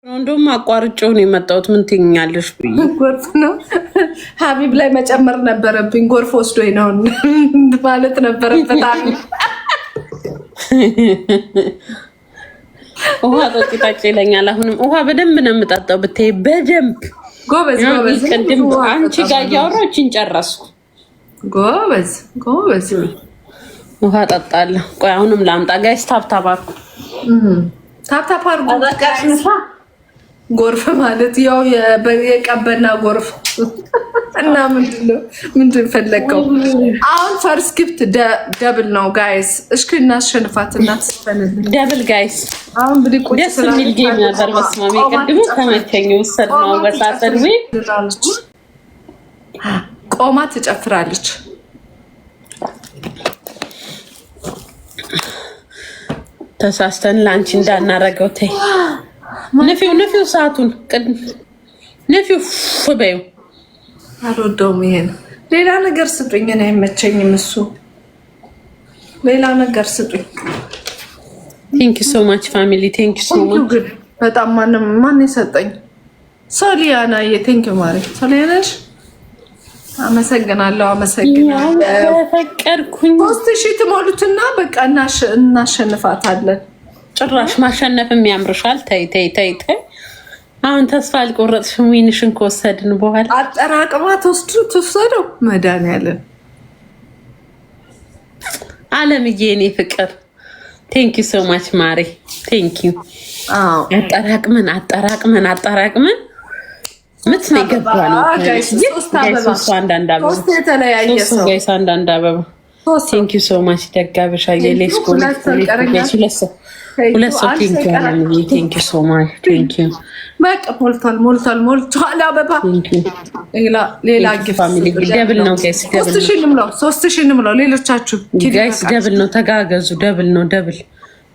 እንደውም አቋርጬው ነው የመጣሁት። ምን ትይኛለሽ ብዬ ጎርፍ ነው ሀቢብ ላይ መጨመር ነበረብኝ። ጎርፍ ወስዶኝ ነው ማለት ነበረበት። ውሃ ጠጪ ይለኛል። አሁንም ውሃ በደንብ ነው የምጠጣው። ብታይ በደንብ ጎበዝ ጎበዝ። ቅድም አንቺ ጋር እያወራችን ጨረስኩ። ጎበዝ ጎበዝ። ውሃ ጠጣለሁ። ቆይ አሁንም ላምጣ። ጋይስ ታብታብ አድርጉ፣ ታብታብ አድርጉ። ጎርፍ ማለት ያው የቀበና ጎርፍ እና ምንድን ፈለገው? አሁን ፈርስ ጊፍት ደብል ነው ጋይስ። እሽክ እናሸንፋት እና ተስፈንልን ደብል ጋይስ። አሁን ብዲ ቁጭ ደስ የሚል ጌም ነበር። በስማሚ ቅድሙ ተመቸኝ። ወሰድ ነው በሳተን ወይ ቆማ ትጨፍራለች። ተሳስተን ላንቺ እንዳናረገው ተይ። ነፊው ሰዓቱን ነፊው በዩ አልወደውም። ይሄን ሌላ ነገር ስጡኝ፣ እኔ አይመቸኝም እሱ። ሌላ ነገር ስጡኝ። ቴንክ ዩ ሶ ማች ፋሚሊ፣ ቴንክ ዩ ሶ ማች። በጣም ማን የሰጠኝ? ሶሊያና ቴንክ ዩ ማሪ። ሶሊያናሽ አመሰግናለሁ። ፈቀድኩኝ። 3000 ትሞሉትና በቃ እናሸንፋታለን። ጭራሽ ማሸነፍም ያምርሻል። ተይ ተይ ተይ ተይ። አሁን ተስፋ አልቆረጥሽም። ዊንሽን ከወሰድን በኋላ አጠራቅማ ትወስደው መድኃኒዓለም። አለምዬ እኔ ፍቅር ቴንክ ዩ ሶ ማች ማሪ፣ ቴንክ ዩ። አጠራቅመን ምት ነው ገባ ነው ጋይስ። አንዳንድ አበባ ቴንክ ዩ ሶ ማች ደጋብሻ የሌስኮ ሁለት ሰው ቴንክ ዩ ሶ ማች ቴንክ ዩ። በቃ ሞልቷል አበባ። ሌላ ግፍ ደብል ነው ጋይስ፣ 3000 እንምለው። ሌሎቻችሁ ጋይስ ደብል ነው ተጋገዙ፣ ደብል ነው ደብል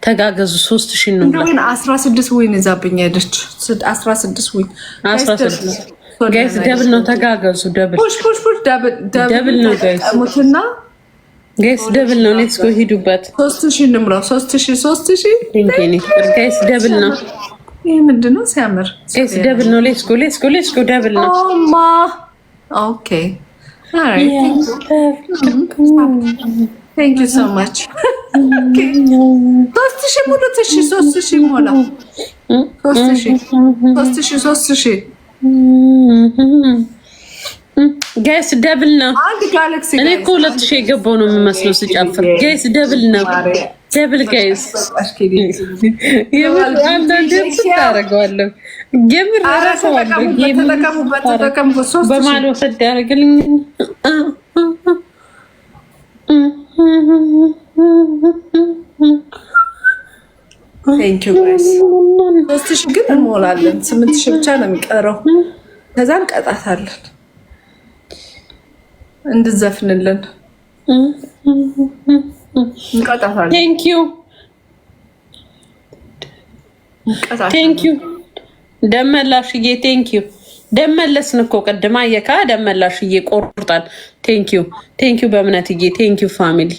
ተጋገዙ። 3000 ነው 16 ዊን ይዛብኝ ሄደች። 16 ዊን 16 ጋይስ ደብል ነው ተጋገዙ። ደብል ደብል ነው ጋይስ ሙትና ጋይስ ደብል ነው። ሌትስ ጎ ሂዱበት። 3000 እንምለው። 3000 ጋይስ ደብል ነው። ይሄ ምንድነው ሲያምር ጋይስ ደብል ነው። ሌትስ ጎ ደብል ነው። ኦማ ኦኬ ኦልራይት ቴንክ ዩ ሶ ማች። 3000 ሙሉ 3000 ሞላ 3000 ጋይስ ደብል ነው። አንድ ጋላክሲ እኔ እኮ 2000 የገባው ነው የምመስለው ስጨፍር። ጋይስ ደብል ነው። ደብል ጋይስ አንዳንዴ ታደርገዋለሁ። የምር እራሳለሁ በማል ወሰድ ያደርግልኝ። ቴንክ ዩ ጋይስ። 3000 ግን እንሞላለን። 8000 ብቻ ነው የሚቀረው። ከዛ እንቀጣታለን እንድዘፍንልን እንቀጣታለን። ቴንክ ዩ ደመላሽዬ፣ ቴንክ ዩ ደመለስን እኮ ቅድማ የካ ደመላሽዬ ቆርጣል። ቴንክ ዩ በእምነትዬ፣ ቴንክ ዩ ፋሚሊ።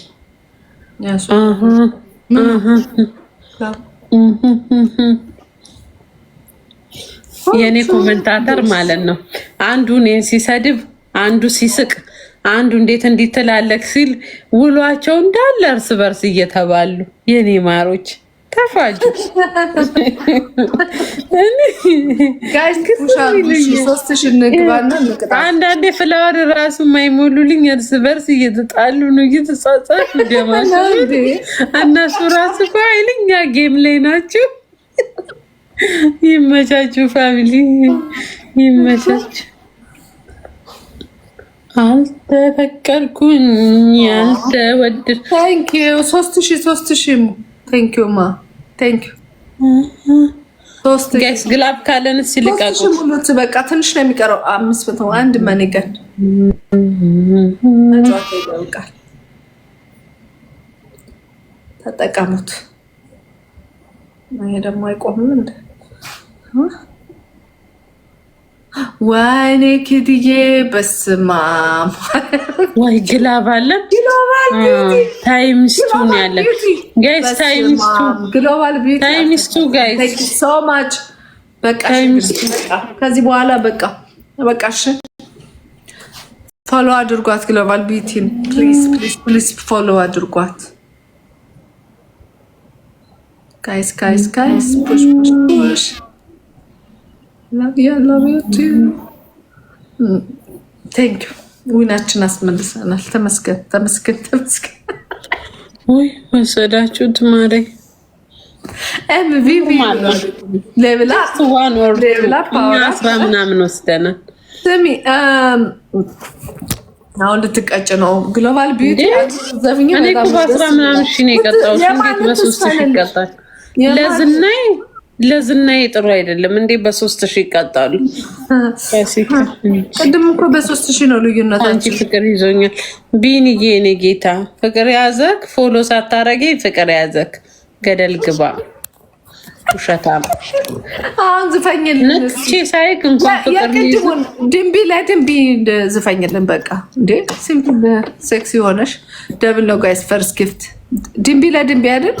የኔ ኮመንታተር ማለት ነው። አንዱ እኔን ሲሰድብ፣ አንዱ ሲስቅ፣ አንዱ እንዴት እንዲትላለክ ሲል ውሏቸው እንዳለ እርስ በርስ እየተባሉ የኔ ማሮች ተፋጁ። አንዳንዴ ፍላወር ራሱ የማይሞሉልኝ እርስ በርስ እየተጣሉ ነው፣ እየተጻጻፉ ደማቸው። እነሱ ራሱ እኮ ኃይለኛ ጌም ላይ ናቸው። ይመቻችሁ ፋሚሊ፣ ይመቻችሁ። አልተፈቀርኩኝ ያልተወደድ ቴንክ ዩ 3000 ቴንክ ዩ ማ ቴንክ ዩ ጋይስ። ግላብ ካለን ሲልቃቁ ሙሉት በቃ ትንሽ ነው የሚቀረው። 500 አንድ ማኔገር ይበቃል። ተጠቀሙት። ይሄ ደግሞ አይቆምም እንዴ? ወይኔ ኪድዬ በስማ ወይ ግላብ አለ። ታይምስቱ ነው ያለ ጋይስ። ታይምስቱ ግሎባል ቢዩቲ ታይምስቱ ጋይስ ሶ ማች በቃ ከዚህ በኋላ በቃ እሺ ፎሎ አድርጓት ግሎባል ቢዩቲን ፕሊዝ ፎሎ አድርጓት ጋይስ ፑሽ love you too thank you ዊናችን አስመልሰናል ተመስገን ወይ ወሰዳችሁት ማሬ ኤምቪቪ ሌቭላ ፓወር ምናምን ወስደናል ስሚ አሁን ልትቀጭ ነው ግሎባል ቢዩቲ ዘፍኝ እኔ እኮ በ10 ምናምን ሺህ ነው የቀጣሁት እንዴት በ3 ሺህ ይቀጣል ለዝናይ ጥሩ አይደለም እንዴ በ3 ሺህ ይቀጣሉ ቅድም እኮ በ3 ሺህ ነው ልዩነታችን አንቺ ፍቅር ይዞኛል ቢኒዬ እኔ ጌታ ፍቅር ያዘክ ፎሎ ሳታረገኝ ፍቅር ያዘክ ገደል ግባ ውሸታም አሁን ዝፈኝልን ነጭ ሳይክ እንኳን ፍቅር ይዞኝ ድንቢ ዝፈኝልን በቃ እንዴ ሲምፕል ሴክሲ ሆነሽ ደብል ነው ጋይስ ፈርስት ጊፍት ድንቢ አይደል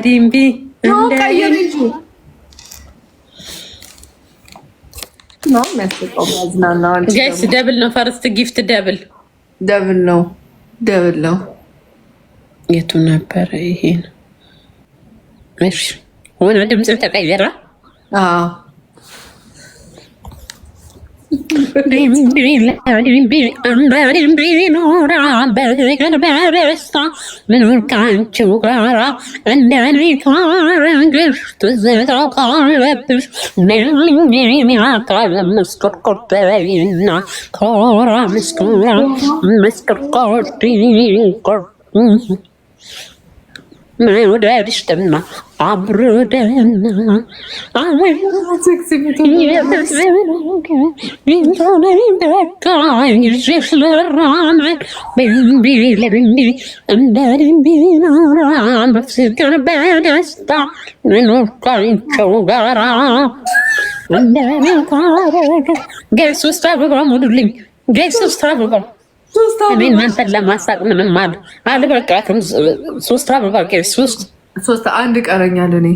ድንቢ ነው ቀይሪጂ ነው መስቀው ማዝናናው ጋይስ ደብል ነው ፈርስት ጊፍት ደብል ነው የቱ ነበር ይሄን እሺ ወደ ድምጽ ተቀየረ ምን ወደ አዲስተና አብሮደና አሁን ሴክሲ ቢቱ እኔን ማንተን ለማሳቅ ምንም አልበቃትም። 3 አበባ ጌስ 3 አንድ ቀረኛል። እኔ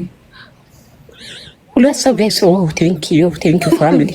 2 ሰው ጌስ ቴንክ ዩ ፋሚሊ